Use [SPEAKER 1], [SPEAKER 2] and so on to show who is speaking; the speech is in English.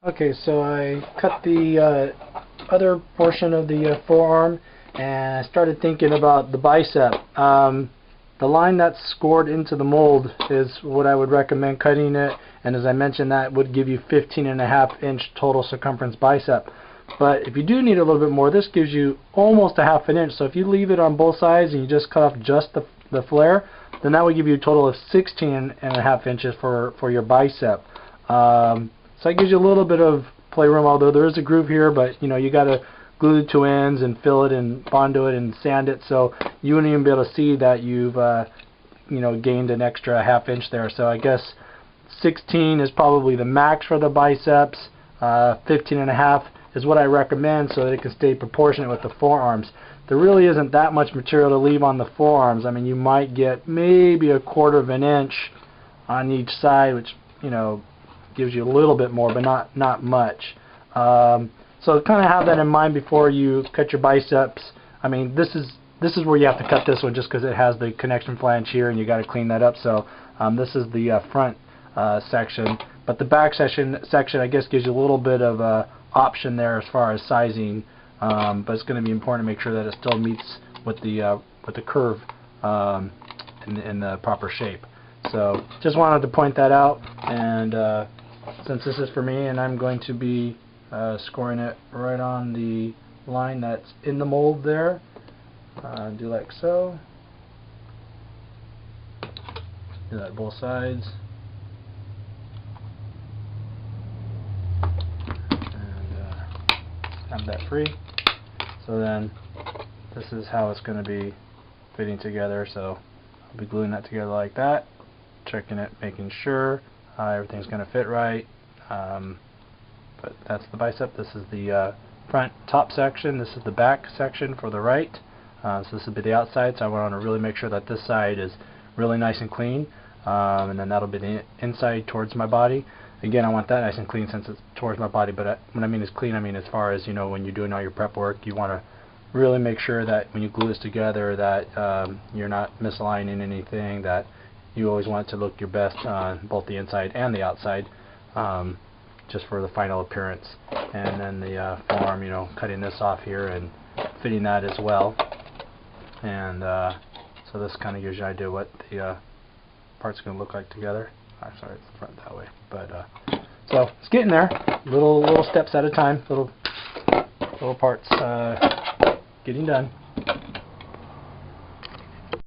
[SPEAKER 1] Okay, so I cut the other portion of the forearm and I started thinking about the bicep. The line that's scored into the mold is what I would recommend cutting it, and as I mentioned, that would give you 15.5-inch total circumference bicep. But if you do need a little bit more, this gives you almost a 1/2 inch. So if you leave it on both sides and you just cut off just the flare, then that would give you a total of 16.5 inches for your bicep. So that gives you a little bit of playroom, although there is a groove here, but you got to glue the two ends and fill it and bond to it and sand it, so you wouldn't even be able to see that you've gained an extra 1/2 inch there. So I guess 16 is probably the max for the biceps. 15.5 is what I recommend so that it can stay proportionate with the forearms. There really isn't that much material to leave on the forearms. I mean, you might get maybe 1/4 inch on each side, which gives you a little bit more, but not much. So kind of have that in mind before you cut your biceps. I mean, this is where you have to cut this one, just because it has the connection flange here, and you got to clean that up. So this is the front section, but the back section I guess gives you a little bit of option there as far as sizing. But it's going to be important to make sure that it still meets with the curve in the proper shape. So just wanted to point that out, and since this is for me and I'm going to be scoring it right on the line that's in the mold there, do like so. Do that both sides. And have that free. So then this is how it's going to be fitting together. So I'll be gluing that together like that, checking it, making sure everything's going to fit right. But that's the bicep. This is the front top section. This is the back section for the right. So this will be the outside. So I want to really make sure that this side is really nice and clean. And then that'll be the inside towards my body. Again, I want that nice and clean since it's towards my body. But when I mean is clean, I mean as far as when you're doing all your prep work, you want to really make sure that when you glue this together that you're not misaligning anything, that you always want it to look your best on both the inside and the outside, just for the final appearance. And then the forearm, cutting this off here and fitting that as well. And so this kind of gives you an idea what the part's going to look like together. I'm sorry, it's the front that way. But so it's getting there, little steps at a time, little parts getting done.